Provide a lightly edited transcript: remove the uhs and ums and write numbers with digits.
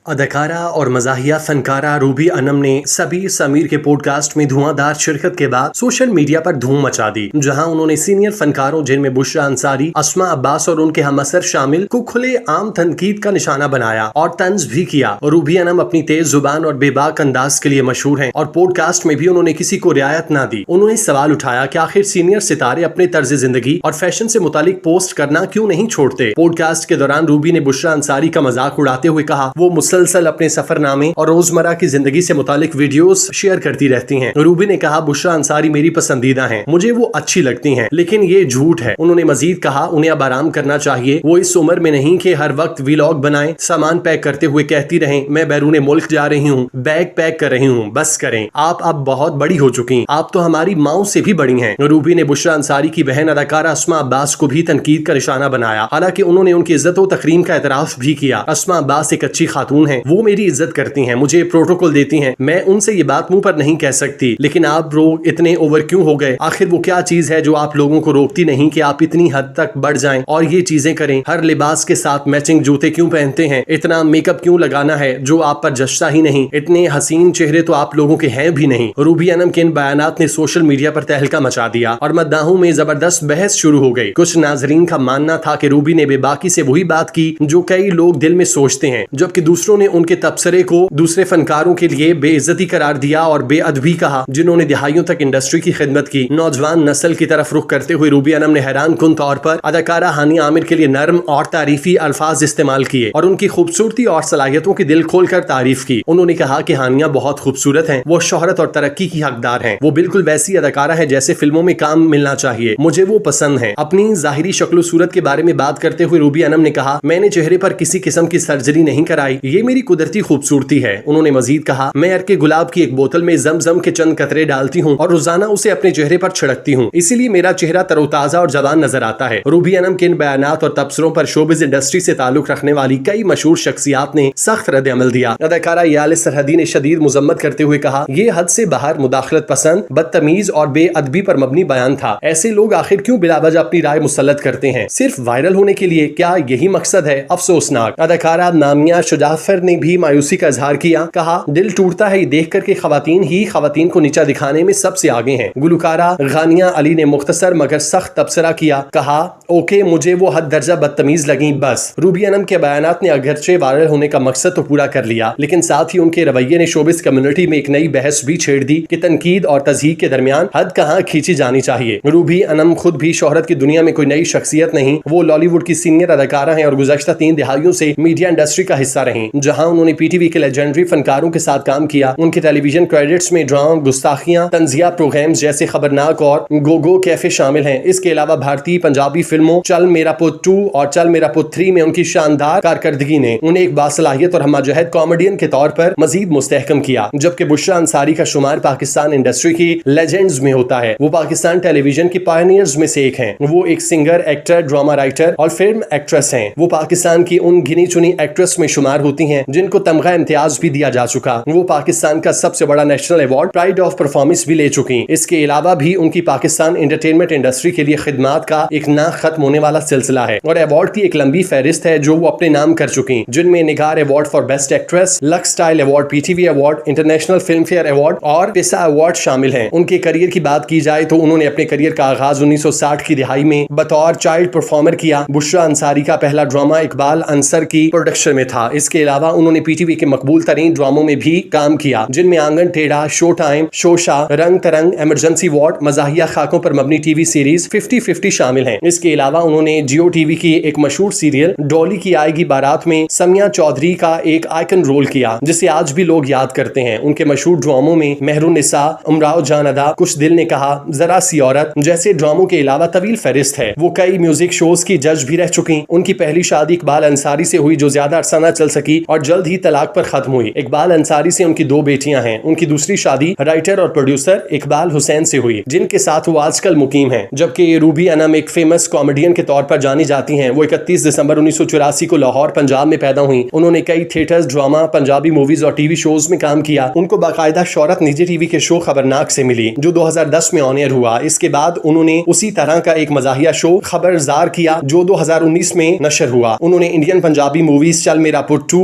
اداکارہ اور مزاحیہ فنکارہ روبی انم نے سبیر سمیر کے پوڈ کاسٹ میں دھواں شرکت کے بعد سوشل میڈیا پر دھوم مچا دی، جہاں انہوں نے سینئر فنکاروں جن میں بشرا انصاری، اسما عباس اور ان کے ہم اثر شامل کو کھلے عام تنقید کا نشانہ بنایا اور طنز بھی کیا۔ روبی انم اپنی تیز زبان اور بے باک انداز کے لیے مشہور ہیں اور پوڈ کاسٹ میں بھی انہوں نے کسی کو رعایت نہ دی۔ انہوں نے سوال اٹھایا کہ آخر سینئر ستارے اپنے طرز زندگی اور فیشن سے متعلق پوسٹ کرنا کیوں نہیں چھوڑتے۔ پوڈ کاسٹ کے دوران روبی نے بشرا انصاری کا مذاق اڑاتے ہوئے کہا وہ مسلسل اپنے سفر نامے اور روزمرہ کی زندگی سے متعلق ویڈیوز شیئر کرتی رہتی ہیں۔ روبی نے کہا بشرا انصاری میری پسندیدہ ہیں، مجھے وہ اچھی لگتی ہیں، لیکن یہ جھوٹ ہے۔ انہوں نے مزید کہا انہیں اب آرام کرنا چاہیے، وہ اس عمر میں نہیں کہ ہر وقت ویلاگ بنائیں، سامان پیک کرتے ہوئے کہتی رہیں میں بیرون ملک جا رہی ہوں، بیگ پیک کر رہی ہوں، بس کریں، آپ اب بہت بڑی ہو چکی، آپ تو ہماری ماؤں سے بھی بڑی ہیں۔ روبی نے بشرا انصاری کی بہن اداکارہ اسما عباس کو بھی تنقید کا نشانہ بنایا، حالانکہ انہوں نے ان کی عزت و تکریم کا اعتراف بھی کیا۔ اسما عباس ایک اچھی خاتون ہیں، وہ میری عزت کرتی ہیں، مجھے پروٹوکول دیتی ہیں، میں ان سے یہ بات منہ پر نہیں کہہ سکتی، لیکن آپ لوگ اتنے اوور کیوں ہو گئے؟ آخر وہ کیا چیز ہے جو آپ لوگوں کو روکتی نہیں کہ آپ اتنی حد تک بڑھ جائیں اور یہ چیزیں کریں؟ ہر لباس کے ساتھ میچنگ جوتے کیوں پہنتے ہیں؟ اتنا میک اپ کیوں لگانا ہے جو آپ پر جچتا ہی نہیں؟ اتنے حسین چہرے تو آپ لوگوں کے ہیں بھی نہیں۔ روبی انم کے ان بیانات نے سوشل میڈیا پر تہلکہ مچا دیا اور مداحوں میں زبردست بحث شروع ہو گئی۔ کچھ ناظرین کا ماننا تھا کہ روبی نے بے باکی سے وہی بات کی جو کئی لوگ دل میں سوچتے ہیں، جبکہ دوسروں نے ان کے تبصرے کو دوسرے فنکاروں کے لیے بے عزتی قرار دیا اور بے ادبی کہا جنہوں نے دہائیوں تک انڈسٹری کی خدمت کی۔ نوجوان نسل کی طرف رخ کرتے ہوئے روبی انم نے حیران کن طور پر اداکارہ ہانیہ عامر کے لیے نرم اور تعریفی الفاظ استعمال کیے اور ان کی خوبصورتی اور صلاحیتوں کی دل کھول کر تعریف کی۔ انہوں نے کہا کہ ہانیہ بہت خوبصورت ہیں، وہ شہرت اور ترقی کی حقدار ہیں، وہ بالکل ویسی اداکارہ ہے جیسے فلموں میں کام ملنا چاہیے، مجھے وہ پسند ہیں۔ اپنی ظاہری شکل و صورت کے بارے میں بات کرتے ہوئے روبی انم نے کہا میں نے چہرے پر کسی قسم کی سرجری نہیں کرائی، یہ میری قدرتی خوبصورتی ہے۔ انہوں نے مزید کہا میں عرق گلاب کی ایک بوتل میں زمزم کے چند قطرے ڈالتی ہوں اور روزانہ اسے اپنے چہرے پر چھڑکتی ہوں، اسی لیے میرا چہرہ تر و تازہ اور جوان نظر آتا ہے۔ روبی انم کے ان بیانات اور تبصروں پر شوبز انڈسٹری سے تعلق رکھنے والی کئی مشہور شخصیات نے سخت رد عمل دیا۔ اداکارہ یال سرحدی نے شدید مذمت کرتے ہوئے کہا یہ حد سے باہر مداخلت پسند، بدتمیز اور بے ادبی پر مبنی بیان تھا۔ ایسے لوگ آخر کیوں بلا وجہ اپنی رائے مسلط کرتے ہیں؟ صرف وائرل ہونے کے لیے؟ کیا یہی مقصد ہے؟ افسوسناک۔ اداکارہ نامیہ شجاعفر نے بھی مایوسی کا اظہار کیا، کہا دل ٹوٹتا ہے یہ دیکھ کر کہ خواتین ہی خواتین کو نیچا دکھانے میں سب سے آگے ہیں۔ گلوکارہ غانیہ علی نے مختصر مگر سخت تبصرہ کیا، کہا اوکے مجھے وہ حد درجہ بدتمیز لگیں بس۔ روبی انم کے بیانات نے اگرچہ وائرل ہونے کا مقصد تو پورا کر لیا، لیکن ساتھ ہی ان کے رویے نے شوبز کمیونٹی میں ایک نئی بحث بھی چھیڑ دی کہ تنقید اور تضحیق کے درمیان حد کہاں کھینچی جانی چاہیے۔ روبی انم خود بھی شہرت کی دنیا میں کوئی نئی شخصیت نہیں، وہ لالی ووڈ کی سینئر اداکارہ ہیں اور گزشتہ 3 دہائیوں سے میڈیا انڈسٹری کا حصہ رہیں، جہاں انہوں نے پی ٹی وی کے لیجنڈری فنکاروں کے ساتھ کام کیا۔ ان کے ٹیلی ویژن کریڈٹس میں ڈرامہ، گستاخیاں، طنزیہ پروگرامز جیسے خبرناک اور گوگو کیفے شامل ہیں۔ اس کے علاوہ بھارتی پنجابی فلموں چل میرا پت 2 اور چل میرا پت 3 میں ان کی شاندار کارکردگی نے انہیں ایک باصلاحیت اور ہمہ جہت کامیڈین کے طور پر مزید مستحکم کیا۔ جبکہ بشرا انصاری کا شمار پاکستان انڈسٹری کی لیجنڈز میں ہوتا ہے، وہ پاکستان ٹیلی ویژن کی پائنیئرز میں سے ایک ہیں۔ وہ ایک سنگر، ایکٹر، ڈرامہ رائٹر اور فلم ایکٹریس ہیں۔ وہ پاکستان کی ان گنی چنی ایکٹریس میں شمار ہوتی ہیں جن کو تمغہ امتیاز بھی دیا جا چکا۔ وہ پاکستان کا سب سے بڑا national award pride of performance بھی لے چکی۔ اس کے علاوہ بھی ان کی پاکستان انٹرٹینمنٹ انڈسٹری کے لیے خدمات کا ایک نہ ختم ہونے والا سلسلہ ہے اور ایوارڈ کی ایک لمبی فہرست ہے جو وہ اپنے نام کر چکی، جن میں Nigar award for best actress, Lux style award, P T V award, international Filmfare award اور پیسا ایوارڈ شامل ہیں۔ ان کے کریئر کی بات کی جائے تو انہوں نے اپنے کریئر کا آغاز 1960 کی دہائی میں بطور چائلڈ پرفارمر کیا۔ بشرا انصاری کا پہلا ڈرامہ اقبال انصر کی پروڈکشن میں تھا۔ اس کے علاوہ انہوں نے پی ٹی وی کے مقبول ترین ڈراموں میں بھی کام کیا، جن میں آنگن ٹیڑھا، شو ٹائم، شوشا، رنگ ترنگ، ایمرجنسی وارڈ، مزاحیہ خاکوں پر مبنی ٹی وی سیریز 50-50 شامل ہیں۔ اس کے علاوہ انہوں نے جیو ٹی وی کی ایک مشہور سیریل ڈولی کی آئے گی بارات میں سمیہ چودھری کا ایک آئیکن رول کیا، جسے آج بھی لوگ یاد کرتے ہیں۔ ان کے مشہور ڈراموں میں مہر النساء، امراؤ جان ادا، کچھ دل نے کہا، ذرا سی عورت جیسے ڈراموں کے علاوہ طویل فہرست ہے۔ وہ کئی میوزک شوز کی جج بھی رہ چکی۔ ان کی پہلی شادی اقبال انصاری سے ہوئی جو زیادہ عرصہ نہ چل سکی اور جلد ہی طلاق پر ختم ہوئی۔ اقبال انصاری سے ان کی 2 بیٹیاں ہیں۔ ان کی دوسری شادی رائٹر اور پروڈیوسر اقبال حسین سے ہوئی، جن کے ساتھ وہ آج کل مقیم ہیں۔ جبکہ روبی انم ایک فیمس کامیڈین کے طور پر جانی جاتی ہیں۔ وہ 31 دسمبر 1984 کو لاہور پنجاب میں پیدا ہوئیں۔ انہوں نے کئی تھیٹرز، ڈرامہ، پنجابی موویز اور ٹی وی شوز میں کام کیا۔ ان کو باقاعدہ شہرت نجی ٹی وی کے شو خبرناک سے ملی جو 2010 میں آن ایئر ہوا۔ اس کے بعد انہوں نے اسی طرح کا ایک مزاحیہ شو خبرزار کیا جو 2019 میں نشر ہوا۔ انہوں نے انڈین پنجابی موویز چل میرا پت 2